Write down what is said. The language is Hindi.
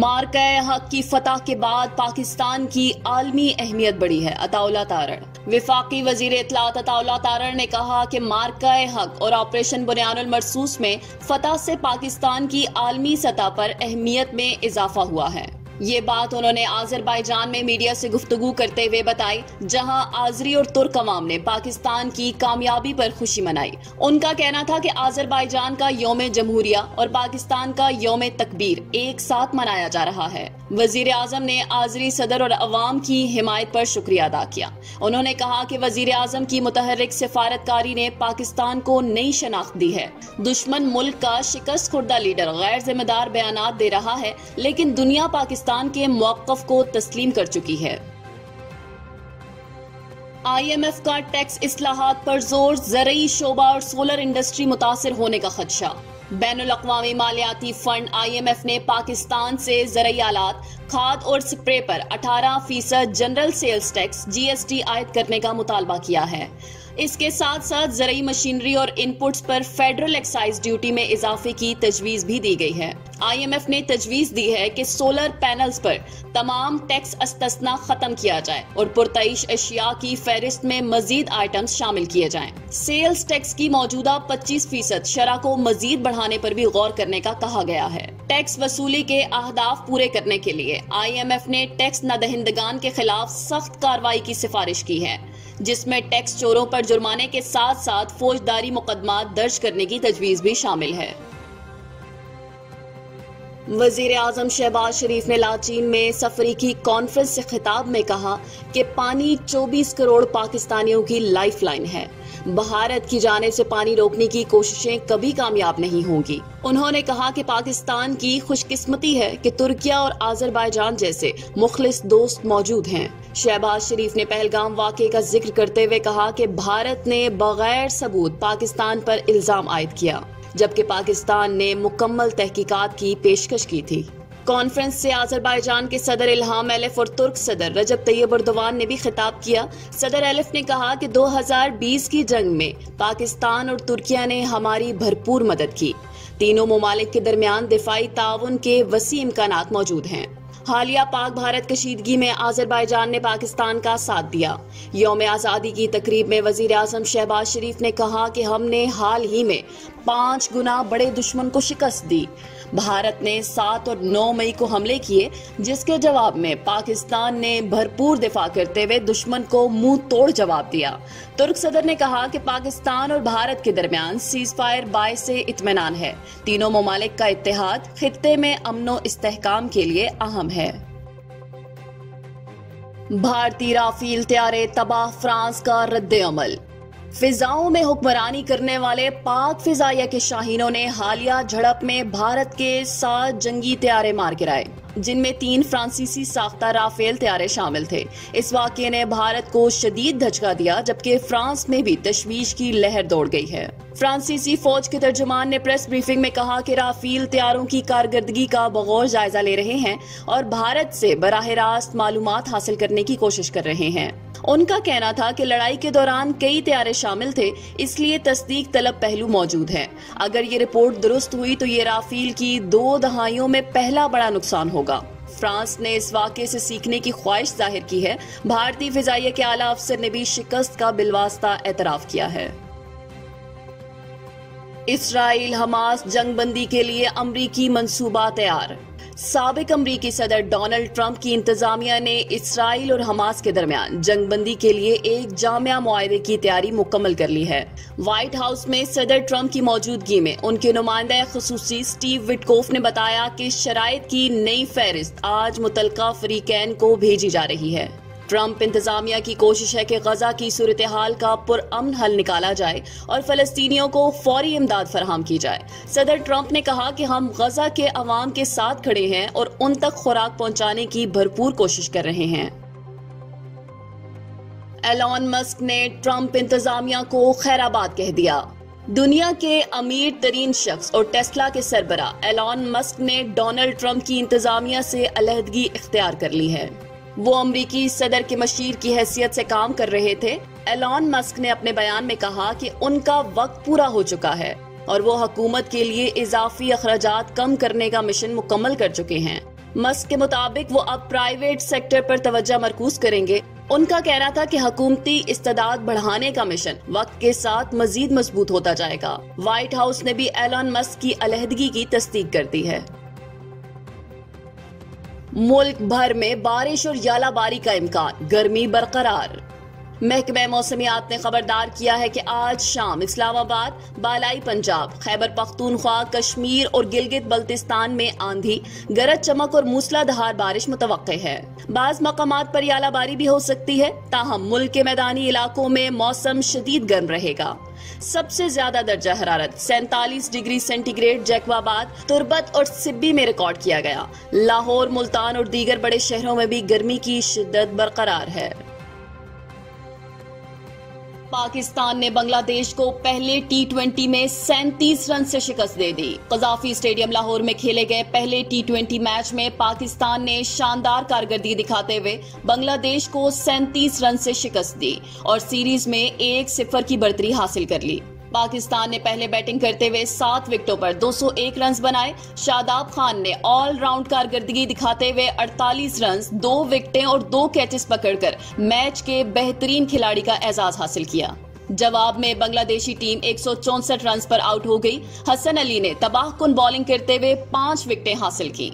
मार्का-ए-हक की फतह के बाद पाकिस्तान की आलमी अहमियत बढ़ी है। अताउल्लाह तारण। विफाकी वजीर इत्तलात अताउल्लाह तारण ने कहा कि मार्का-ए-हक और ऑपरेशन बुनियानुल मरसूस में फतह से पाकिस्तान की आलमी सतह पर अहमियत में इजाफा हुआ है। ये बात उन्होंने आज़रबाईजान में मीडिया से गुफ्तगू करते हुए बताई, जहां आज़री और तुर्क अवाम ने पाकिस्तान की कामयाबी पर खुशी मनाई। उनका कहना था कि आज़रबाईजान का यौम जमहूरिया और पाकिस्तान का यौम तकबीर एक साथ मनाया जा रहा है। वजीर आजम ने आज़री सदर और अवाम की हिमायत पर शुक्रिया अदा किया। उन्होंने कहा कि वजीर आजम की मुतहर्रिक सिफारतकारी ने पाकिस्तान को नई शनाख्त दी है। दुश्मन मुल्क का शिकस्त खुर्दा लीडर गैर जिम्मेदार बयानात दे रहा है, लेकिन दुनिया पाकिस्तान के मौक़िफ़ को तस्लीम कर चुकी है। IMF का टैक्स इस्लाहात पर जोर, ज़रई शोबा और सोलर इंडस्ट्री मुतासिर होने का खदशा। बैनुल अक़वामी मालियाती फंड IMF ने पाकिस्तान से ज़रई आलात, खाद और स्प्रे पर 18% जनरल सेल्स टैक्स GST आयद करने का मुतालबा किया है। इसके साथ साथ ज़रई मशीनरी और इनपुट्स पर फेडरल एक्साइज ड्यूटी में इजाफे की तजवीज भी दी गई है। IMF ने तजवीज दी है कि सोलर पैनल्स पर तमाम टैक्स अस्तस्ना खत्म किया जाए और पुरतईश अशिया की फहरिस्त में मजीद आइटम्स शामिल किए जाएं। सेल्स टैक्स की मौजूदा 25% शरह को मजीद बढ़ाने पर भी गौर करने का कहा गया है। टैक्स वसूली के अहदाफ पूरे करने के लिए IMF ने टैक्स नदहिंदगान के खिलाफ सख्त कार्रवाई की सिफारिश की है, जिसमें टैक्स चोरों पर जुर्माने के साथ साथ फौजदारी मुकदमा दर्ज करने की तजवीज भी शामिल है। वजीर आजम शहबाज शरीफ ने लाचीन में सफरीकी कॉन्फ्रेंस से खिताब में कहा कि पानी 24 करोड़ पाकिस्तानियों की लाइफ लाइन है। भारत की जानिब से पानी रोकने की कोशिशें कभी कामयाब नहीं होंगी। उन्होंने कहा कि पाकिस्तान की खुशकिस्मती है कि तुर्किया और आज़रबाईजान जैसे मुखलिस दोस्त मौजूद हैं। शहबाज शरीफ ने पहलगाम वाक़े का जिक्र करते हुए कहा कि भारत ने बगैर सबूत पाकिस्तान पर इल्जाम आयद किया, जबकि पाकिस्तान ने मुकम्मल तहकीकात की पेशकश की थी। कॉन्फ्रेंस से आज़रबाईजान के सदर इल्हाम एलिफ और तुर्क सदर रजब तैयब एर्दोगान ने भी खिताब किया। सदर एलिफ ने कहा कि 2020 की जंग में पाकिस्तान और तुर्किया ने हमारी भरपूर मदद की। तीनों ममालिक के दरमियान दिफाई ताउन के वसी इम्कानात मौजूद हैं। हालिया पाक भारत कशीदगी में आज़रबाईजान ने पाकिस्तान का साथ दिया। यौम आज़ादी की तकरीब में वजीर आज़म शहबाज शरीफ ने कहा कि हमने हाल ही में 5 गुना बड़े दुश्मन को शिकस्त दी। भारत ने 7 और 9 मई को हमले किए, जिसके जवाब में पाकिस्तान ने भरपूर दिफा करते हुए दुश्मन को मुंह तोड़ जवाब दिया। तुर्क सदर ने कहा कि पाकिस्तान और भारत के दरमियान सीज फायर बायसे इत्मीनान है। तीनों ममालिक का इत्तेहाद खित्ते में अमनो इस्तेहकाम के लिए अहम है। भारतीय राफेल तैयारे तबाह, फ्रांस का रद्द अमल। फिजाओं में हुक्मरानी करने वाले पाक फिजाइया के शाहीनों ने हालिया झड़प में भारत के 7 जंगी तैयारे मार गिराए, जिनमें 3 फ्रांसीसी साख्ता राफेल तैयारे शामिल थे। इस वाक़ये ने भारत को शदीद धचका दिया, जबकि फ्रांस में भी तशवीश की लहर दौड़ गई है। फ्रांसीसी फौज के तर्जुमान ने प्रेस ब्रीफिंग में कहा कि राफेल तैयारों की कारकर्दगी का बगौर जायजा ले रहे हैं और भारत से बराह रास्त मालूमात हासिल करने की कोशिश कर रहे हैं। उनका कहना था कि लड़ाई के दौरान कई तैयारे शामिल थे, इसलिए तस्दीक तलब पहलू मौजूद है। अगर ये रिपोर्ट दुरुस्त हुई तो ये राफेल की 2 दहाइयों में पहला बड़ा नुकसान होगा। फ्रांस ने इस वाक़े से सीखने की ख्वाहिश जाहिर की है। भारतीय फिजाइया के आला अफसर ने भी शिकस्त का बिलवास्ता एतराफ किया है। इसराइल हमास जंगबंदी के लिए अमरीकी मंसूबा तैयार। साबिक अमरीकी सदर डोनाल्ड ट्रंप की इंतजामिया ने इसराइल और हमास के दरमियान जंगबंदी के लिए एक जामिया मुआहदे की तैयारी मुकम्मल कर ली है। व्हाइट हाउस में सदर ट्रंप की मौजूदगी में उनके नुमाइंदा खुसूसी स्टीव विटकोफ ने बताया कि शराइत की नई फहरिस्त आज मुतलका फरीकैन को भेजी जा रही है। ट्रंप इंतजामिया की कोशिश है कि गजा की सूरत हाल का पुरअमन हल निकाला जाए और फलस्तीनियों को फौरी इमदाद फराहम की जाए। सदर ट्रंप ने कहा कि हम गजा के अवाम के साथ खड़े हैं और उन तक खुराक पहुंचाने की भरपूर कोशिश कर रहे हैं। एलॉन मस्क ने ट्रंप इंतजामिया को खैराबाद कह दिया। दुनिया के अमीर तरीन शख्स और टेस्ला के सरबरा एलॉन मस्क ने डोनाल्ड ट्रंप की इंतजामिया से अलहदगी इख्तियार कर ली है। वो अमरीकी सदर के मशीर की हैसियत से काम कर रहे थे। एलॉन मस्क ने अपने बयान में कहा कि उनका वक्त पूरा हो चुका है और वो हुकूमत के लिए इजाफी अखराजात कम करने का मिशन मुकम्मल कर चुके हैं। मस्क के मुताबिक वो अब प्राइवेट सेक्टर पर तवज्जो मरकूज करेंगे। उनका कहना था कि हुकूमती इस्तेदाद बढ़ाने का मिशन वक्त के साथ मजीद मजबूत होता जाएगा। व्हाइट हाउस ने भी एलन मस्क की अलहदगी की तस्दीक कर दी है। मुल्क भर में बारिश और यालाबारी का इम्कान, गर्मी बरकरार। महकमे मौसमियात ने खबरदार किया है कि आज शाम इस्लामाबाद, बालाई पंजाब, खैबर पख्तूनख्वा, कश्मीर और गिलगित बल्तिस्तान में आंधी, गरज चमक और मूसलाधार बारिश मुतवक्के है। बाज मकामात पर यालाबारी भी हो सकती है। ताहम मुल्क के मैदानी इलाकों में मौसम शदीद गर्म रहेगा। सबसे ज्यादा दर्जा हरारत 47 डिग्री सेंटीग्रेड जैकबाबाद, तुरबत और सिब्बी में रिकॉर्ड किया गया। लाहौर, मुल्तान और दीगर बड़े शहरों में भी गर्मी की शिद्दत बरकरार है। पाकिस्तान ने बांग्लादेश को पहले T20 में 37 रन से शिकस्त दे दी। कज़ाफी स्टेडियम लाहौर में खेले गए पहले T20 मैच में पाकिस्तान ने शानदार कारकर्दगी दिखाते हुए बांग्लादेश को 37 रन से शिकस्त दी और सीरीज में 1-0 की बढ़तरी हासिल कर ली। पाकिस्तान ने पहले बैटिंग करते हुए 7 विकेटों पर 201 रन बनाए। शादाब खान ने ऑलराउंड कारकर्दगी दिखाते हुए 48 रन, 2 विकेटें और 2 कैचेस पकड़कर मैच के बेहतरीन खिलाड़ी का एजाज हासिल किया। जवाब में बांग्लादेशी टीम 164 रन पर आउट हो गई। हसन अली ने तबाहकुन बॉलिंग करते हुए 5 विकेटें हासिल की।